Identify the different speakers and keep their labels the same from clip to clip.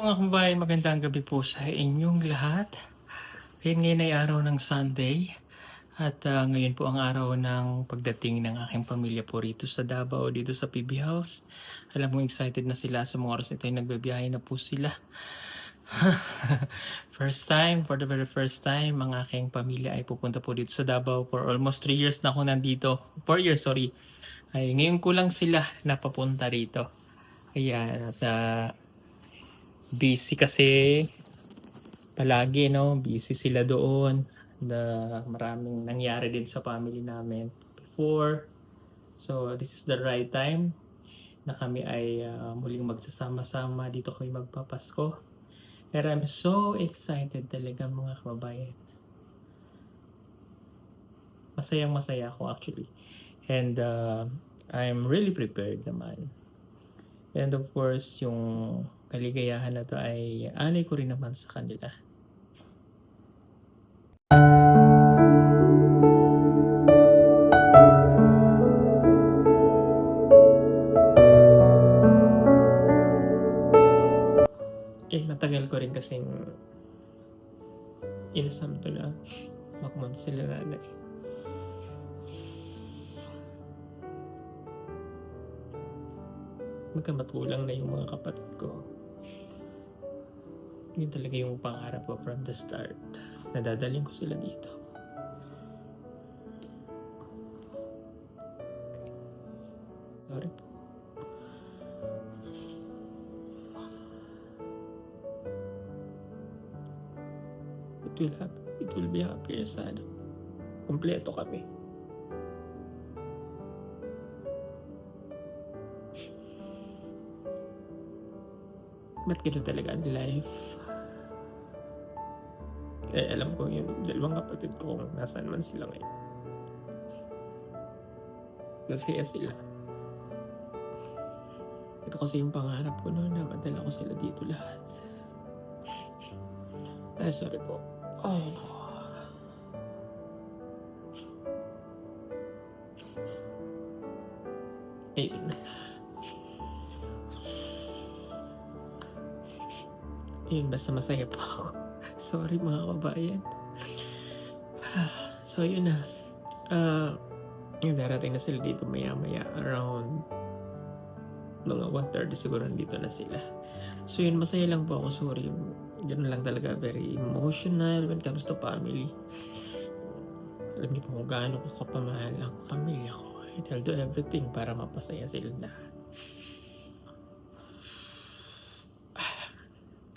Speaker 1: Mga kababayan, magandang gabi po sa inyong lahat. Ayan, ngayon ay araw ng Sunday at ngayon po ang araw ng pagdating ng aking pamilya po rito sa Davao, dito sa PB House. Alam mo, excited na sila sa mga oras nito ay nagbabiyahe na po sila. First time, for the very first time, ang aking pamilya ay pupunta po dito sa Davao. For almost 3 years na ako nandito. 4 years, sorry. Ay, ngayon ko lang sila napapunta rito. Ayan, at busy kasi palagi, no? Busy sila doon. Maraming nangyari din sa family namin before. So, this is the right time na kami ay muling magsasama-sama. Dito kami magpapasko. And I'm so excited talaga, mga kababayan. Masayang masaya ako actually. And I'm really prepared naman. And of course, yung kaligayahan na to ay alay ko rin naman sa kanila. Matagal ko rin kasing inasam to na makmunta sila nanay. Magkamatulang na yung mga kapatid ko. Yun talaga yung pangarap ko from the start. Nadadaling ko sila dito. Sorry po. It will be happier sana. Kompleto kami. Ba't gano'n talaga ang life? Alam ko yung dalawang kapatid ko kung nasaan man sila ngayon. Masaya sila. Ito kasi yung pangarap ko noon na madala ko sila dito lahat. Ay, sorry po. Ay, no. Ayun. Ayun, basta masaya po ako. Sorry mga kababayan. So, yun na. Darating na sila dito maya-maya. Around mga 1:30 siguro nandito na sila. So, yun, masaya lang po ako. Sorry. Ganun lang talaga. Very emotional when it comes to family. Alam niyo po kung gaano ko kapamahal ang pamilya ko. And I'll do everything para mapasaya sila lahat.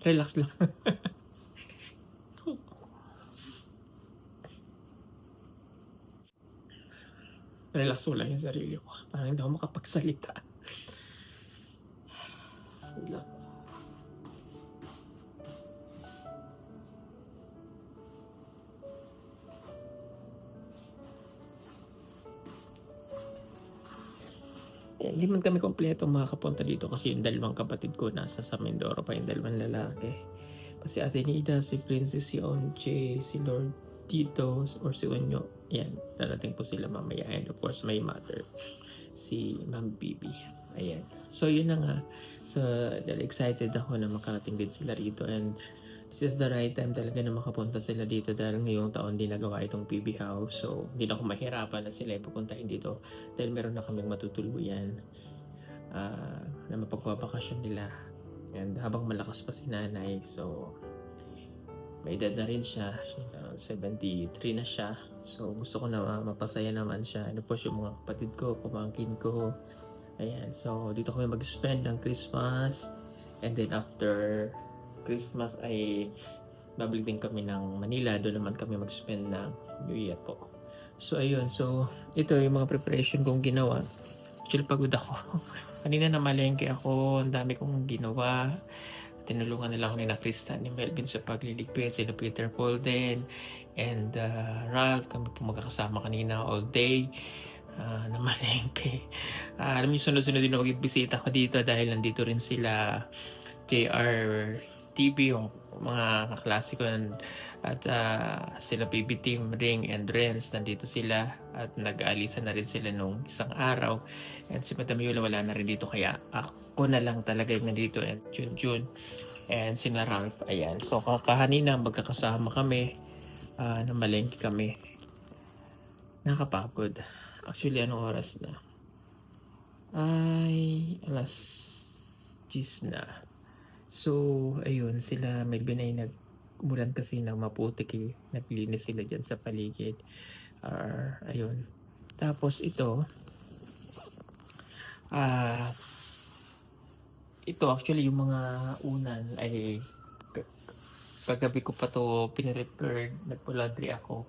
Speaker 1: Relax lang. Relax ko lang yung sarili ko. Parang hindi ako makapagsalita. Relax. Hindi man kami kompleto makapunta dito kasi yung dalawang kapatid ko nasa sa Mindoro pa, yung dalawang lalaki. Kasi Atenida, si Princess, si Onche, si Lord Tito, or si Onyo. Yan, darating po sila mamaya. And of course, my mother, si Ma'am Bibi. Ayan. So, yun na nga. So, excited ako na makarating din sila rito. And this is the right time talaga na makapunta sila dito dahil ngayong taon din nagawa itong PB House. So, hindi na ako mahirapan na sila pupuntahin dito dahil meron na kaming matutuluyan na mapagpapakasyon nila. And habang malakas pa si nanay, so may edad na rin siya, 73 na siya. So, gusto ko na mapasaya naman siya. And of course, yung mga kapatid ko, pamangkin ko. Ayan, so dito kami mag-spend ng Christmas. And then after Christmas ay babalik din kami ng Manila. Doon naman kami mag-spend ng New Year po. So ayun, so ito yung mga preparation kong ginawa. Actually pagod ako. Kanina namalengke ako, ang dami kong ginawa. Tinulungan nila ako ni na Krista, ni Melvin sa pagliligpit, sila Peter Paul din, and Ralph. Kami po magkakasama kanina all day. Namalengke. Alam niyo, sunod-sunod din mag-ibisita ko dito dahil nandito rin sila JR TV, yung mga klasiko at sila PB Team, Ring and Renz, nandito sila at nag-aalisan na rin sila nung isang araw. And si Madam Yola wala na rin dito kaya ako na lang talaga yung nandito. And June and sina Ralph. Ayan. So kakahanina magkakasama kami. Na malengke kami. Nakapagod. Actually, anong oras na? Ay, alas 10 na. So, ayun, sila may binay umulan kasi ng maputik eh. Naglinis sila dyan sa paligid. Ayun. Tapos ito actually yung mga unan ay kagabi ko pa to pinrepair, nagpo-laundry ako.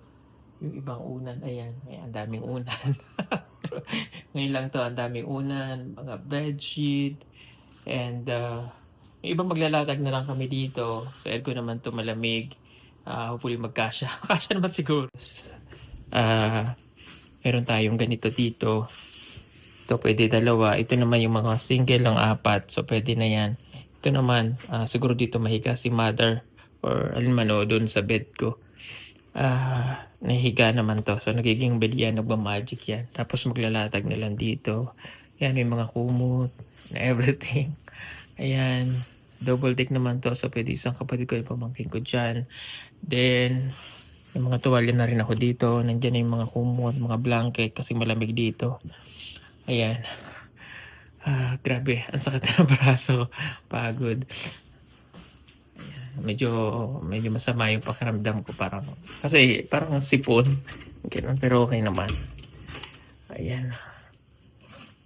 Speaker 1: Yung ibang unan, ayan, ang daming unan. Ngayon lang to, ang daming unan, mga bedsheet, and yung ibang maglalatag na lang kami dito. So, ko naman to malamig. Hopefully magkasya. Kasya naman siguro. Meron tayong ganito dito. Ito pwede dalawa. Ito naman yung mga single lang 4. So, pwede na yan. Ito naman, siguro dito mahiga si mother or alimano doon sa bed ko. Nahiga naman to. So, nagiging bed yan. Nagmamagic yan. Tapos maglalatag na lang dito. Yan, may mga kumot na everything. Ayan. Double deck naman to. So, pwede isang kapatid ko yung pamangkin ko dyan. Then, yung mga tuwalya na rin ako dito. Nandyan yung mga kumot, mga blanket kasi malamig dito. Ayan. Grabe. Ang sakit ng braso. Pagod. Medyo masama yung pakiramdam ko kasi parang sipon. Ganun, pero okay naman. Ayan.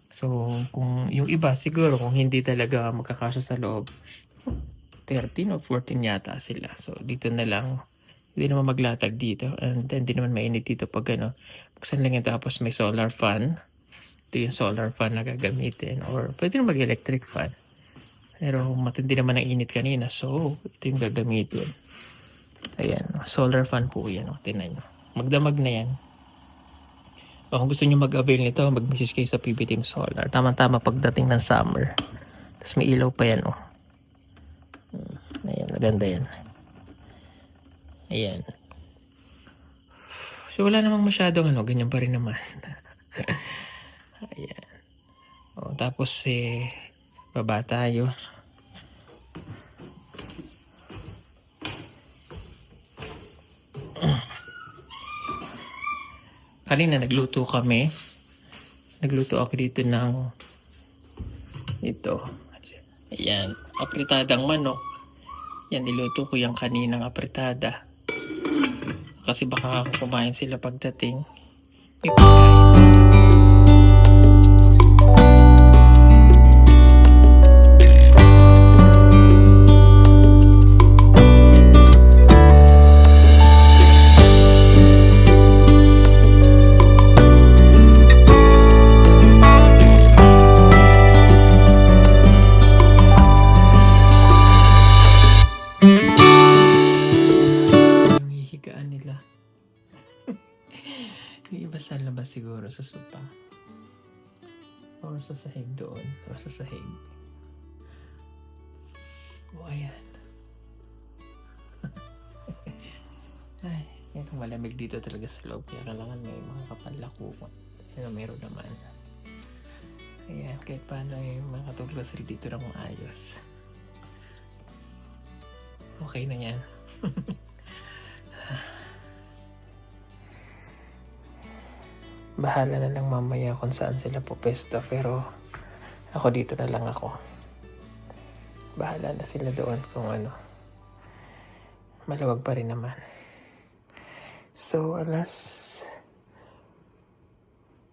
Speaker 1: So, kung yung iba siguro kung hindi talaga magkakasya sa loob, 13 o 14 yata sila. So, dito na lang. Hindi naman maglatag dito. And then, hindi naman mainit dito pag buksan lang yan tapos may solar fan. Ito yung solar fan na gagamitin. Or pwede na mag-electric fan. Pero matindi naman ang init kanina. So, ito yung gagamitin. Ayan. Solar fan po yan. Tingnan nyo. Magdamag na yan. O, kung gusto nyo mag-avail nito, mag-message kayo sa PB Team Solar. Tama-tama pagdating ng summer. Tapos may ilaw pa yan. Ayan. Maganda yan. Ayan. So, wala namang masyadong ganyan pa rin naman. Ayan. O, tapos baba tayo. Kanina nagluto kami. Nagluto ako dito ng ito. Ayan. Apritadang manok. Yan, niluto ko yung kaninang apritada. Kasi baka kumain sila pagdating. May pagkain. Sa labas siguro, sa sopa. Or sa sahig doon. Or sa sahig. O, ayan. Ay, itong malamig dito talaga sa loob. Kaya kailangan may mga kapalakuan. Ayan, meron naman. Ayan, kahit paano yung mga katulog sila dito na maayos. Okay na yan. Bahala na lang mamaya kung saan sila pupesto, pero ako dito na lang ako. Bahala na sila doon kung maluwag pa rin naman. So, alas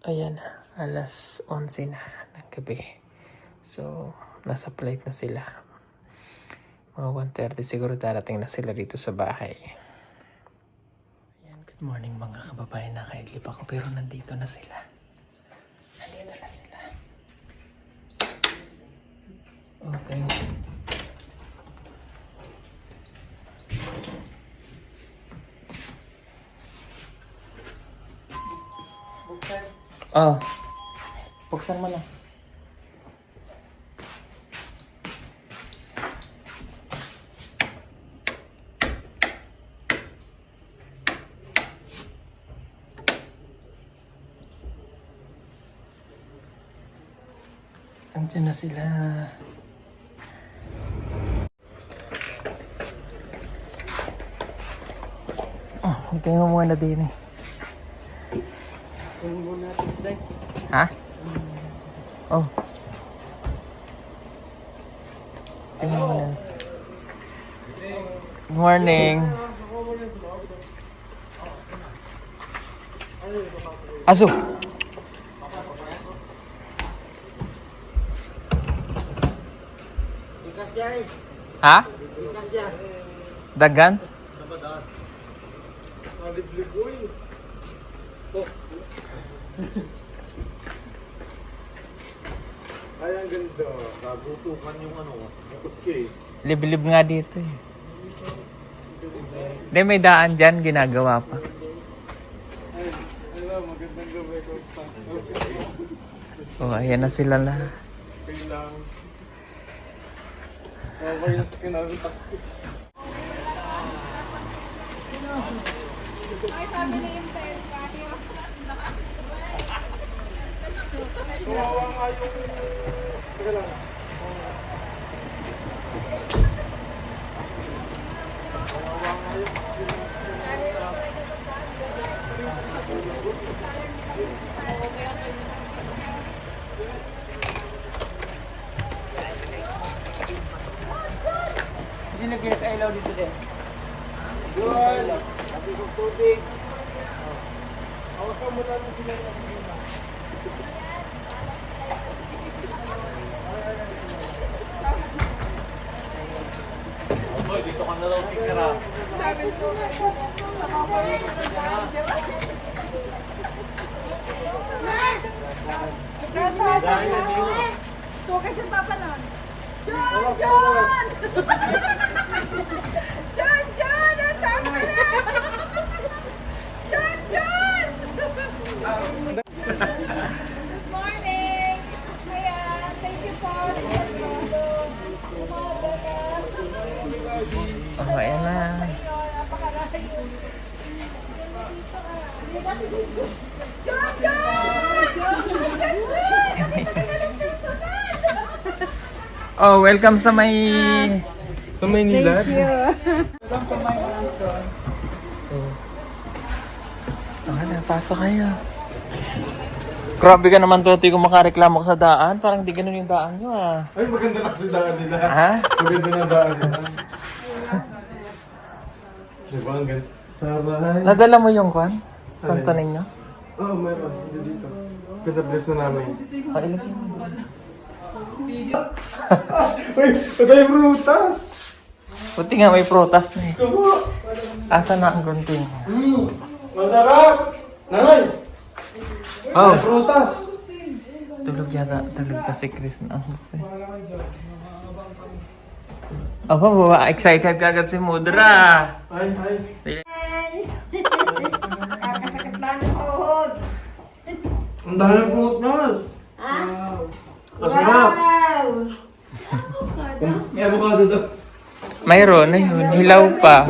Speaker 1: 11 na ng gabi. So, nasa flight na sila. Mga 1:30 siguro darating na sila dito sa bahay. Good morning mga kababayan, nakaidlip ako pero nandito na sila. Okay. Buksan mo na. Andiyan na sila.
Speaker 2: Tingnan mo muna din eh. Ha? Oh. Tingnan mo na. Good morning. Aso. Ha? Dagan?
Speaker 3: Ay, ang ganda. Nagutukan yung ano, yung kutke.
Speaker 2: Liblib nga dito eh. Hindi, may daan dyan, ginagawa pa.
Speaker 3: Ano, magandang gabi ko.
Speaker 2: Oh, ayan na sila na.
Speaker 3: Kailang. Okay na sa kinawin taxi.
Speaker 4: Ay, sabi na yung tayo.
Speaker 3: Kawawa nga yung... Teka lang.
Speaker 2: Hindi lagyan ka ilaw dito din.
Speaker 3: Yun! Sabi kong tubig. Awasan mo lang sila yung nakikita. Boy, dito ka na daw picture ah.
Speaker 4: Sukat yung papa nun. John! John! John! John! Nasaan ka na? John! John! Good morning! Ayan, thank you po.
Speaker 2: Oh, ayan na.
Speaker 4: John! John!
Speaker 2: Oh, welcome sa may...
Speaker 3: Sa Maynila?
Speaker 2: Ah, napasok kayo. Grabe ka naman, Toti, kung makareklamo ka sa daan. Parang di ganun yung daan nyo, ah.
Speaker 3: Ay, maganda na yung daan nila.
Speaker 2: Ha?
Speaker 3: Maganda na daan nila. Diba ang ganda? Saray.
Speaker 2: Nadala mo yung kwan? Santo ninyo?
Speaker 3: Oo, meron. Hindi dito. Pinabless na namin.
Speaker 2: Oh, ilagay mo.
Speaker 3: Uy, patay prutas!
Speaker 2: Buti nga may protest na eh.
Speaker 3: Sumo!
Speaker 2: Asa na ang gunting?
Speaker 3: Masarap! Nanay!
Speaker 2: Oh,
Speaker 3: Prutas!
Speaker 2: tulog yata. Tulog pa si Chris na. Ako, baba. Excited ka agad si Mudra.
Speaker 3: Ay, ay.
Speaker 4: Kakasakit lang ng tuhod.
Speaker 3: Ang dami prutas! Masarap! May avocado daw.
Speaker 2: Mayroon na yun. Hilaw pa.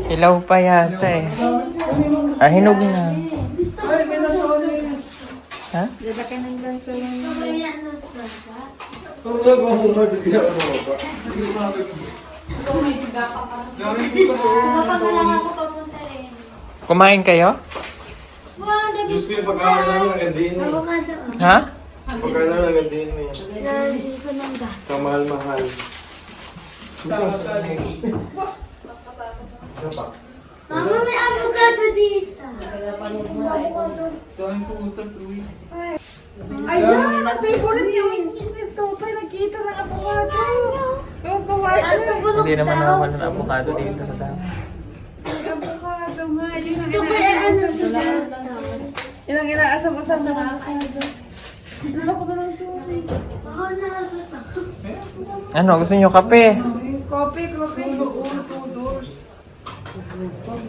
Speaker 2: Hilaw pa yata eh. Ah, hinog na. Ha?
Speaker 3: Kung nag-umumad, bigyan ko ba?
Speaker 2: Kumain kayo?
Speaker 3: Diyos ko yung pagkain namin ang gandin eh.
Speaker 2: Ha?
Speaker 3: Pagkain namin ang gandin eh. Kamahal-mahal. Isa pa.
Speaker 5: Mama, may avocado dito.
Speaker 4: Ayan, ang favorite niya yung Smith. Totoy, nagkita ng avocado. Avocado.
Speaker 2: Hindi naman naman ng avocado dito sa dami.
Speaker 4: Avocado nga. Yun ang
Speaker 5: Ito kaya ano sa gatas.
Speaker 4: Yun ang inaasam-asam na avocado. Ano ko na lang sorry.
Speaker 5: Ako na ito.
Speaker 2: Ano? Gusto nyo kape?
Speaker 4: Coffee. 2 doors.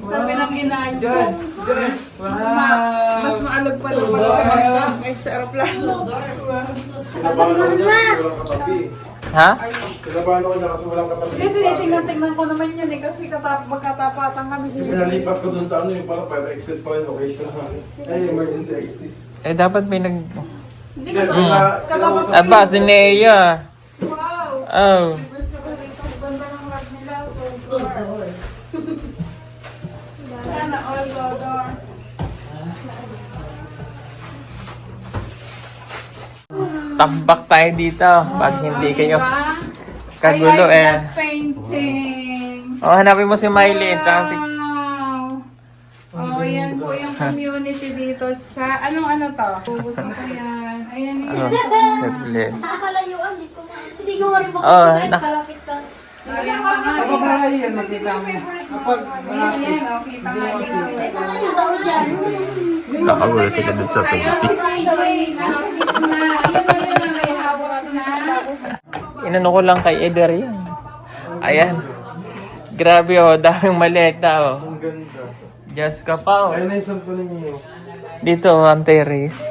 Speaker 4: Sabi ng ina, John. Mas maalog pa lang pala sa magda kaysa aeroplano.
Speaker 3: Kinabahan ako dyan kasi walang katabi.
Speaker 2: Ha?
Speaker 3: Kinabahan ako dyan kasi walang katabi.
Speaker 4: Hindi, tinitingnan ko naman yun eh. Kasi magkatapatan kami.
Speaker 3: Kasi nalipat ko dun sa ano yung parang para exit pa rin occasion na ay emergency exit.
Speaker 2: Eh, dapat may nag...
Speaker 4: Hindi
Speaker 3: Hindi,
Speaker 4: naman.
Speaker 3: kinausap-
Speaker 2: Aba, si Nea.
Speaker 4: Wow!
Speaker 2: Oh.
Speaker 4: Gusto ko rito. Ganda ng rag nila. Sana all Dodor.
Speaker 2: Tambak tayo dito. Pag hindi kayo kagulo
Speaker 4: I like
Speaker 2: eh.
Speaker 4: that painting.
Speaker 2: Oh, hanapin mo si Mylene. Tsaka si...
Speaker 4: Wow. Oh, yan po yung community dito sa... Anong to? Gusto ko yan. Ayan
Speaker 2: Oh,
Speaker 4: yan.
Speaker 2: God bless.
Speaker 5: Nakalayuan, hindi ko rin
Speaker 2: Oh,
Speaker 4: Ayan pa nga.
Speaker 6: Kapag marami yan, makita mo. Kapag malaki.
Speaker 4: Ayan, oh, kita nga dito.
Speaker 2: Nakagulo sila dun sa
Speaker 4: Ayun, si JJ. Nakakita na. Ayun na may hawak na.
Speaker 2: Inano ko lang kay Eder yan. Ayan. Grabe oh, daming maleta oh.
Speaker 3: Ang ganda.
Speaker 2: Just ka pa oh.
Speaker 3: Ayun na yung santo ninyo.
Speaker 2: Dito, ang terrace.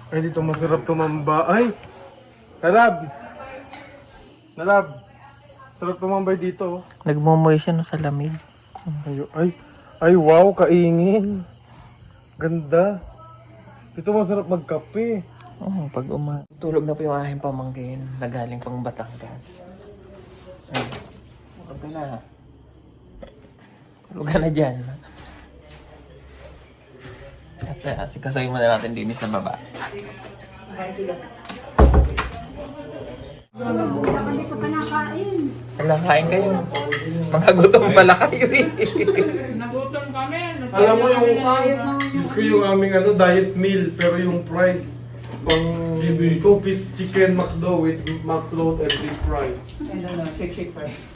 Speaker 3: Ay, dito masarap tumamba. Ay! Nalab! Nalab! Sarap tumambay dito.
Speaker 2: Nagmumoy siya no sa lamig.
Speaker 3: Ay, wow, kaingin. Ganda. Dito masarap magkape.
Speaker 2: Oh, pag tulog na po yung aking pamangkin na galing pang Batangas. Ay, tulog ka na. Tulog ka na dyan. At sikasawin mo na natin din sa baba. Wala, kain kayo. Mga gutom pala kayo eh.
Speaker 4: Nagutom kami.
Speaker 3: Alam mo yung Diyos ko yung aming diet meal, pero yung price pang 2-piece chicken McDo with McFloat and big fries.
Speaker 6: Shake price.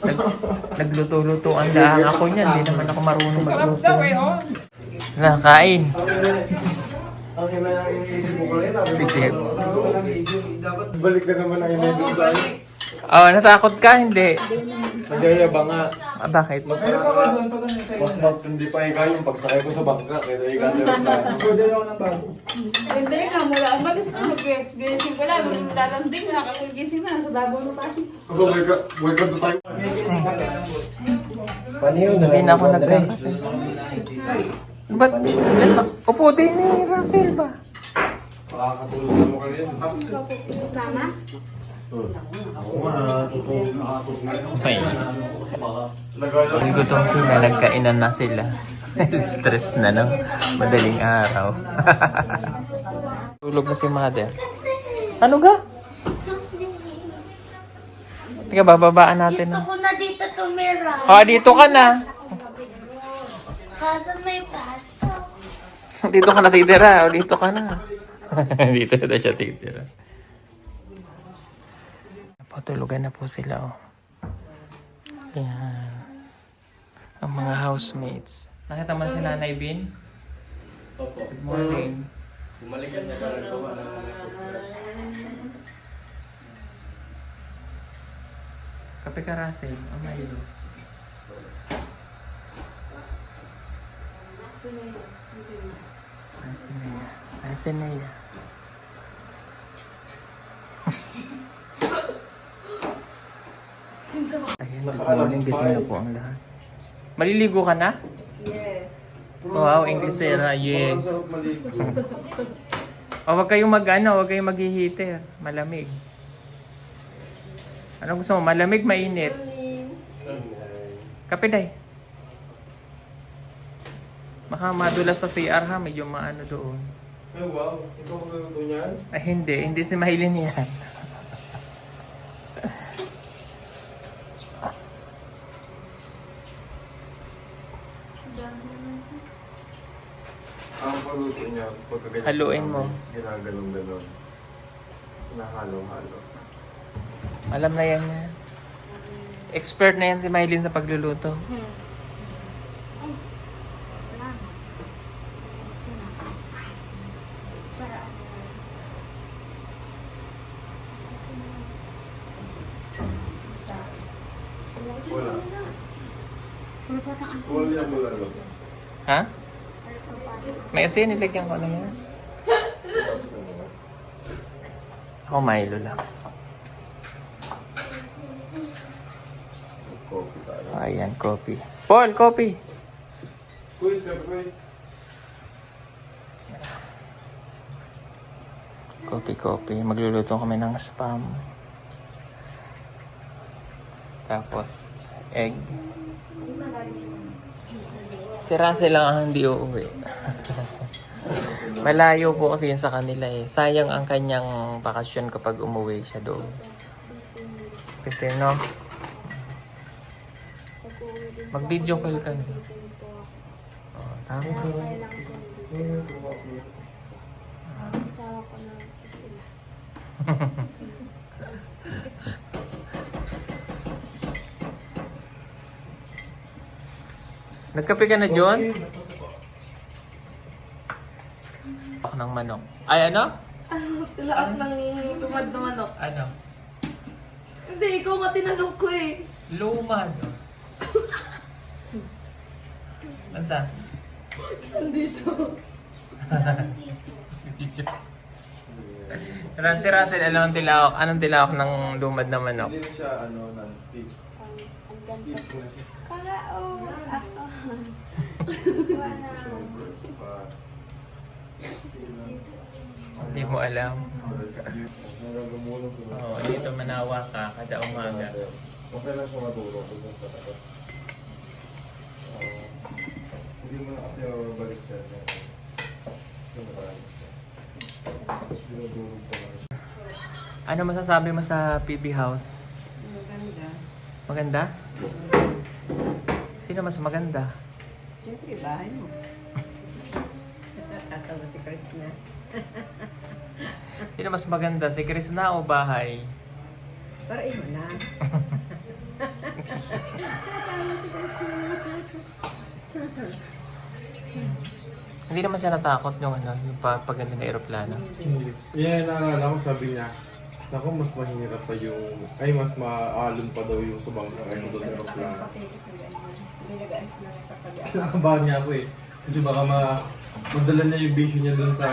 Speaker 2: Nagluto-lutoan lang ako niyan. Hindi naman ako marunong
Speaker 4: Sarap
Speaker 2: magluto.
Speaker 4: daw eh, oh.
Speaker 2: Na, kain.
Speaker 3: Ang ina yung isip ko kanina.
Speaker 2: Sige.
Speaker 3: Balik na naman ang ina doon sa akin.
Speaker 2: Oh, natakot ka? Hindi.
Speaker 3: Nagyayaba nga.
Speaker 2: Ah, bakit?
Speaker 3: Mas hindi pa higa yung pagsakay ko sa bangka. Kaya higa sa aeroplano.
Speaker 6: Order ako ng bago.
Speaker 4: Hindi nga, mula umalis ko. Gising ko lang. Lalanding na. Kapag gising na, nasa Davao na tayo.
Speaker 3: Ako, welcome to time.
Speaker 2: Hindi na ako nag- Ba't? Upo din ni Russell ba?
Speaker 3: Makakatulog mo kanina.
Speaker 2: Okay. Ang gutom sila, nagkainan na sila. Stress na, no? Madaling araw. Tulog na si mother. Ano ga? Teka, bababaan natin.
Speaker 5: Gusto ko na dito tumira.
Speaker 2: Ah, dito ka na.
Speaker 5: Kaso may pasok.
Speaker 2: Dito ka na titira. O, dito ka na. Dito na siya titira. Patulugan na po sila, oh. Yan. Ang mga housemates. Nakita mo si Nanay Bin? Good morning. Kape ka, Russell. Ang Milo. Ay, si Nea. Ay, si Nea. Ayan, good morning. Gising na po ang lahat. Maliligo ka na?
Speaker 4: Yeah.
Speaker 2: Wow, Inglesera. Yes.
Speaker 3: Masarap maligo.
Speaker 2: O, wag kayong wag kayong mag-heater. Malamig. Ano gusto mo? Malamig, mainit. Kape, day. Baka madulas sa CR ha, medyo maano doon.
Speaker 3: Ay, wow. Ikaw ko nagluto niyan?
Speaker 2: Ay, hindi si Maylin yan.
Speaker 3: Ang pagluto niya, pagkaganyan.
Speaker 2: Haluin mo.
Speaker 3: Ginagalong-galong. Nahalo-halo.
Speaker 2: Alam na yan yan. Expert na yan si Maylin sa pagluluto.
Speaker 3: Wala. Wala yan, wala.
Speaker 2: Ha? May asin, nilagyan ko na yan. Ako Milo lang.
Speaker 3: Coffee tayo.
Speaker 2: Ayan, coffee. Paul, coffee!
Speaker 3: Quiz, quiz.
Speaker 2: Coffee. Magluluto kami ng spam. Tapos, egg. Si Russell lang ang hindi uuwi. Malayo po kasi yun sa kanila eh. Sayang ang kanyang bakasyon kapag umuwi siya doon. Kasi no? Mag-video call ka na. Oh, tama.
Speaker 4: Asawa ko na sila.
Speaker 2: Nagkape ka na, John? Ako ng manok. Ay, ano?
Speaker 7: Tilaak ng lumad na manok.
Speaker 2: Ano?
Speaker 7: Hindi, ikaw nga tinanong ko eh.
Speaker 2: Lumad. Ansa?
Speaker 7: Nandito.
Speaker 2: Si Russell, alam ang tilawak. Anong tilawak ng lumad na manok?
Speaker 3: Hindi na siya non-stick. Stick na siya.
Speaker 4: Kala, oh, ako.
Speaker 2: Hindi mo alam.
Speaker 3: Nagagumulong ko.
Speaker 2: Oo, dito manawa ka kada umaga.
Speaker 3: Okay lang siya matulog. Hindi mo na kasi balik siya. Dinudulog sa mga siya.
Speaker 2: Ano masasabi mo sa PB House?
Speaker 7: Maganda.
Speaker 2: Maganda? Sino mas maganda?
Speaker 7: Siyempre, bahay mo. Tatawa si Chris na.
Speaker 2: Sino mas maganda? Si Krishna o bahay?
Speaker 7: Para mo na.
Speaker 2: Hindi naman siya natakot yung ano, yung paganda ng aeroplano.
Speaker 3: Yeah, naalala ko sabi niya, naku, mas mahirap pa yung, ay mas maalon pa daw yung subang ng ano doon aeroplano.
Speaker 7: Nilagaan ko na sa pag
Speaker 3: Nakabahan niya ako eh. Kasi baka madala niya yung vision niya doon sa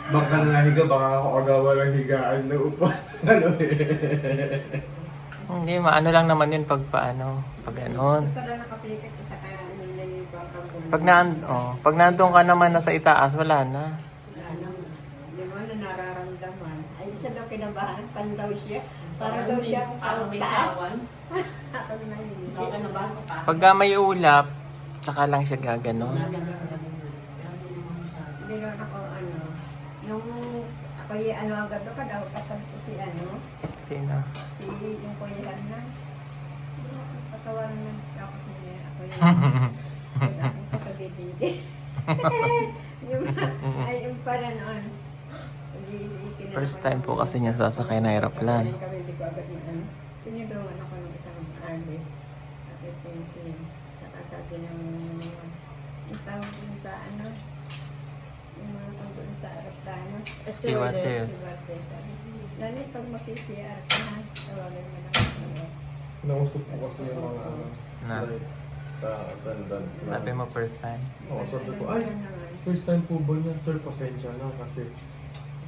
Speaker 3: baka na nahiga, baka ako agawa ng higaan na upa. Ano eh.
Speaker 2: Hindi, maano lang naman yun pag paano, pag ganon.
Speaker 7: Tara nakapikat kita kaya ano na yung bangkang
Speaker 2: Pag nandun ka naman na sa itaas, wala na.
Speaker 7: Di mo na nararamdaman. Ay, isa daw kinabahan, pan daw siya. Para daw siya ang taas. Ako na yun.
Speaker 2: Pag may ulap, tsaka lang siya gaganon.
Speaker 7: Hindi naman ako ano. Nung ako yung ano agad ka daw kapag si ano.
Speaker 2: Sino?
Speaker 7: Si yung kuyahan na. Patawaran na siya ako niya. Ako yung aking kapagibili. Ay, yung pala noon.
Speaker 2: First time po kasi niya sasakay na aeroplano.
Speaker 7: Kami hindi ko agad na ano. Tinulungan ako ng isang ali. Ate Tintin. Saka sabi ng yung tawag dun sa ano. Yung mga tawag sa aeroplano.
Speaker 2: Stewardess.
Speaker 7: Stewardess. Lalo pag mag-CCR ka na, tawagan mo na ako.
Speaker 3: Nausap ko kasi yung mga ano,
Speaker 2: Na.
Speaker 3: attendant.
Speaker 2: Sabi mo first time.
Speaker 3: Oo, sabi ko, ay, first time po ba niya? Sir, pasensya na kasi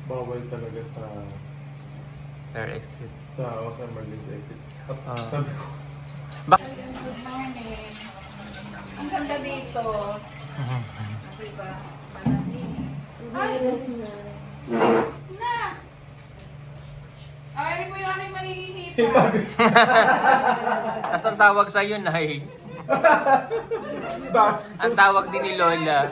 Speaker 3: bawal talaga sa
Speaker 2: Air exit.
Speaker 3: sa emergency exit. At
Speaker 2: Ah.
Speaker 3: sabi ko,
Speaker 4: Good morning. Ang ganda dito. Diba? Na! Ay, mo yung aking magiging hipa.
Speaker 2: Tapos ang tawag sa'yo, Nay. Ang tawag din ni Lola.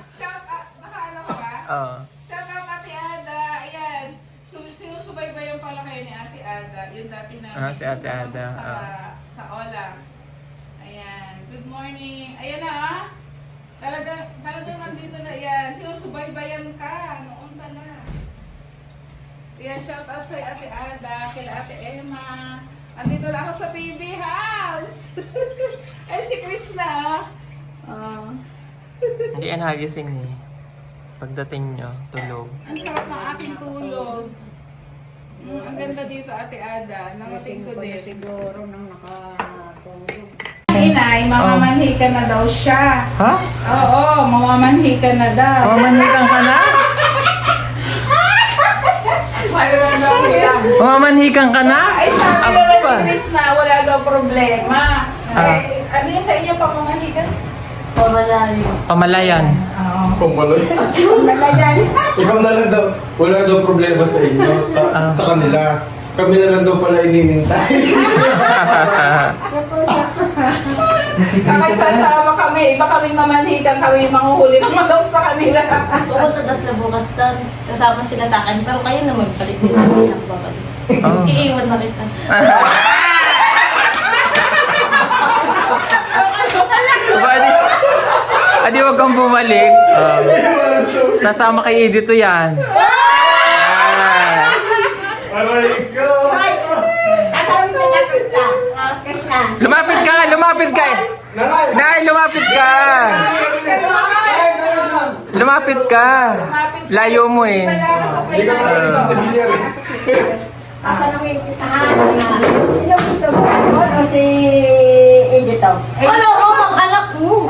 Speaker 4: Shout out. Nakaano ka ba?
Speaker 2: Oo.
Speaker 4: Shout out Ate Ada. Ayan. Sinusubaybayan pala kayo ni Ate Ada. Yung dati na
Speaker 2: Si Ate Ada.
Speaker 4: sa Olax. Ayan. Good morning. Ayan na ah. Talagang nandito na yan. Sinusubaybayan ka. Noon pala. Ayan, shout out sa Ate Ada, kila Ate Emma. Andito na ako sa PB House. Ay, si Chris na.
Speaker 2: Hindi yan hagising eh. Pagdating nyo, tulog.
Speaker 4: Ang sarap ng aking tulog. Ang ganda dito, Ate Ada. Narating ko din.
Speaker 7: Siguro nang nakatulog.
Speaker 4: Inay, mamamanhi ka na daw siya.
Speaker 2: Ha?
Speaker 4: Oo, mamamanhi ka na daw.
Speaker 2: Mamanhikan ka na?
Speaker 4: Mayroon daw yan.
Speaker 2: Mamanhikan ka na?
Speaker 4: Ay, sabi naman ni Chris na wala daw problema. Ay, ano yung sa inyo pamamanhi ka?
Speaker 2: Pamalayan.
Speaker 4: Oo.
Speaker 3: pumaloy.
Speaker 4: Naglayan.
Speaker 3: Ikaw na lang daw, wala daw problema sa inyo, sa kanila. Kami na lang daw pala ininintay.
Speaker 4: Kami sasama kami, iba kaming mamanhikan, kami yung manguhuli ng manok sa kanila.
Speaker 5: Pumunta daw sila bukas doon. Kasama sila sa akin. Pero kayo naman balik din namin ang babalik.
Speaker 2: Oh.
Speaker 5: Iiwan na kita.
Speaker 2: Adi, wag kang bumalik. Nasama kay Edith to yan.
Speaker 3: Aray ko!
Speaker 2: Lumapit ka! Lumapit ka!
Speaker 3: Nanay!
Speaker 2: Nay, lumapit ka! Lumapit ka! Layo mo eh.
Speaker 3: Hindi ka makakita sa tabilyar eh.
Speaker 7: Ako nang imbitahan na. Sino gusto mo? O si Edito?
Speaker 5: Wala ko, ang anak mo.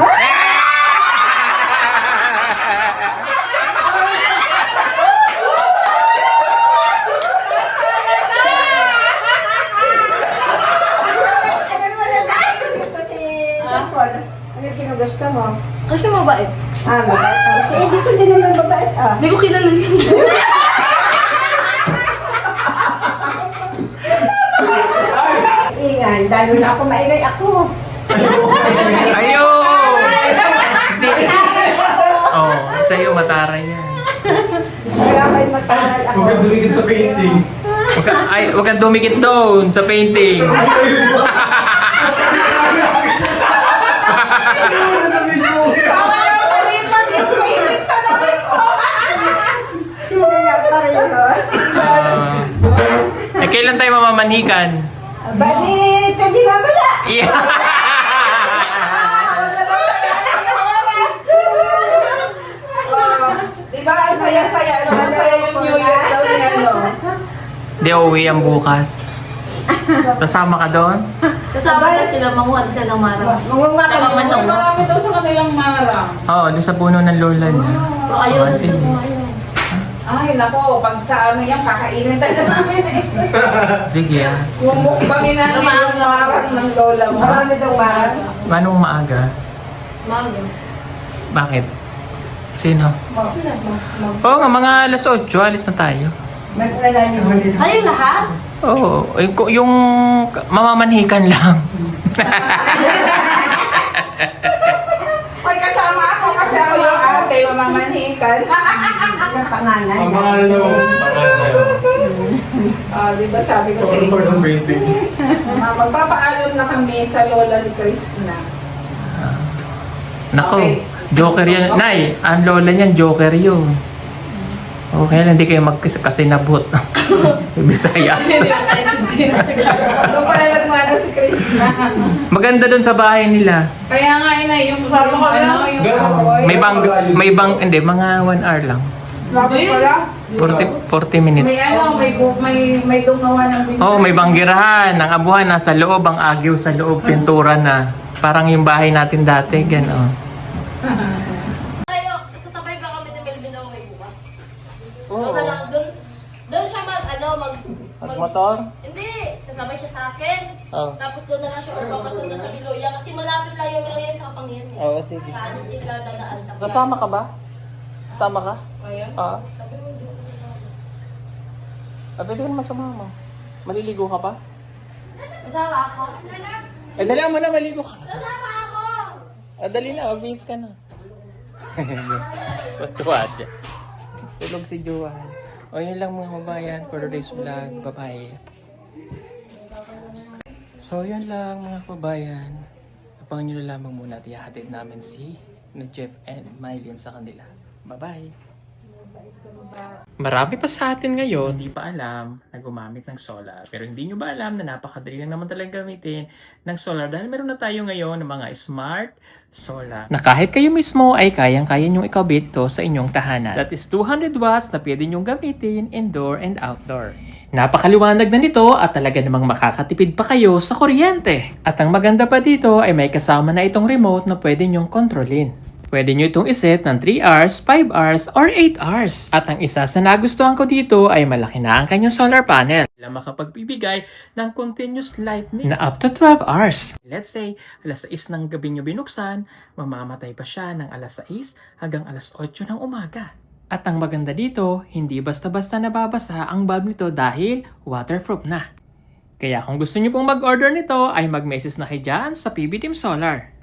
Speaker 7: Gusto si Apple. Ano yung pinugusto mo?
Speaker 5: Kasi mabait.
Speaker 7: Mabait. Si Edito din naman mabait
Speaker 5: Hindi ko kilala yun.
Speaker 7: Ingan, lalo na ako maingay ako.
Speaker 2: Ayo! Oh, sa'yo mataray yan.
Speaker 7: Kaya kayo matagal ako.
Speaker 3: Huwag kang dumikit sa painting.
Speaker 2: Wag kang dumikit doon sa painting.
Speaker 3: Sa video!
Speaker 4: Palitan yung painting sa namin ko.
Speaker 7: Kaya pa rin ako.
Speaker 2: Kailan tayo mamamanhikan?
Speaker 7: Bali, pwede mamaya.
Speaker 2: Yeah.
Speaker 4: Diba ang saya-saya, ano masaya yung New Year daw niya, no?
Speaker 2: Di, uwi ang bukas. Kasama ka doon?
Speaker 5: Kasama na sila, manguha sila ng marang.
Speaker 7: Mungumaka
Speaker 5: Tsaka
Speaker 7: na
Speaker 5: manok.
Speaker 4: Marami daw sa kanilang marang.
Speaker 2: Oo, doon sa puno ng lola niya.
Speaker 5: Pero ayaw na
Speaker 2: Sige.
Speaker 5: sila kumain.
Speaker 4: Ay, nako, pag sa ano yan, kakainin talaga namin eh.
Speaker 2: Sige ah.
Speaker 4: Yung mukbangin namin yung marang ng lola mo.
Speaker 7: Marami daw marang.
Speaker 2: Manong maaga?
Speaker 5: Maga.
Speaker 2: Bakit? Sino? Oo nga, mga alas 8, alis na tayo.
Speaker 7: Wala niyo mo dito.
Speaker 5: Kayo lahat?
Speaker 2: Oo, yung mamamanhikan lang.
Speaker 4: Hoy, kasama ako kasi ako yung ate, mamamanhikan.
Speaker 7: Ang panganay.
Speaker 3: Ang mga ano naman, panganay.
Speaker 4: Ah, di ba sabi ko sa
Speaker 3: Ano pa
Speaker 4: inyo?
Speaker 3: ng painting?
Speaker 4: Magpapaalam na kami sa lola ni Krishna.
Speaker 2: Nako,
Speaker 4: Okay.
Speaker 2: joker yan. Nay, ang lola niyan, joker yun. Okay lang, hindi kayo magkasinabot. Bisaya.
Speaker 4: Doon pala nagmana si Krishna.
Speaker 2: Maganda doon sa bahay nila.
Speaker 4: Kaya nga ina, yung ano, yung kahoy.
Speaker 2: Hindi, mga 1 hour lang.
Speaker 4: Grabe pala.
Speaker 2: 40 minutes.
Speaker 4: May ano, may gumawa ng binta.
Speaker 2: Oh, may banggirahan. Ang abuhan nasa loob, ang agyo sa loob, pintura na. Parang yung bahay natin dati, gano'n.
Speaker 5: Tayo, sasabay ba kami ni Melvin na uwi bukas? Doon na lang, doon siya
Speaker 2: Magmotor?
Speaker 5: Hindi, sasabay siya sa akin.
Speaker 2: Oh.
Speaker 5: Tapos doon na lang siya magpapasunta sa Biloya kasi malapit lang yung Biloya tsaka Pangyan.
Speaker 2: Oo, sige.
Speaker 5: Saan sila dadaan sa
Speaker 2: Kasama ka ba? Kasama ka?
Speaker 5: Ayan.
Speaker 2: Oo. Pwede ka naman sumama. Maliligo ka pa?
Speaker 5: Kasama ako.
Speaker 2: Dali mo na, maligo ka.
Speaker 5: Kasama ako!
Speaker 2: Dali na, mag-base ka na. Matuwa siya. Tulog si Johan. O yun lang mga kabayan for today's vlog. Bye-bye. So yun lang mga kabayan. Abangan nyo na lamang muna at ihahatid namin si Jeff and Mylene sa kanila. Bye-bye. Marami pa sa atin ngayon hindi pa alam na gumamit ng solar. Pero hindi nyo ba alam na napakadali lang naman talagang gamitin ng solar dahil meron na tayo ngayon ng mga smart solar. Na kahit kayo mismo ay kayang-kaya nyong ikabit ito sa inyong tahanan. That is 200 watts na pwede nyong gamitin indoor and outdoor. Napakaliwanag na nito at talaga namang makakatipid pa kayo sa kuryente. At ang maganda pa dito ay may kasama na itong remote na pwede nyong kontrolin. Pwede nyo itong iset ng 3 hours, 5 hours, or 8 hours. At ang isa sa nagustuhan ko dito ay malaki na ang kanyang solar panel. Na makapagbibigay ng continuous lightning na up to 12 hours. Let's say, alas 6 ng gabi nyo binuksan, mamamatay pa siya ng alas 6 hanggang alas 8 ng umaga. At ang maganda dito, hindi basta-basta nababasa ang bulb nito dahil waterproof na. Kaya kung gusto niyo pong mag-order nito ay mag-message na kayo dyan sa PB Team Solar.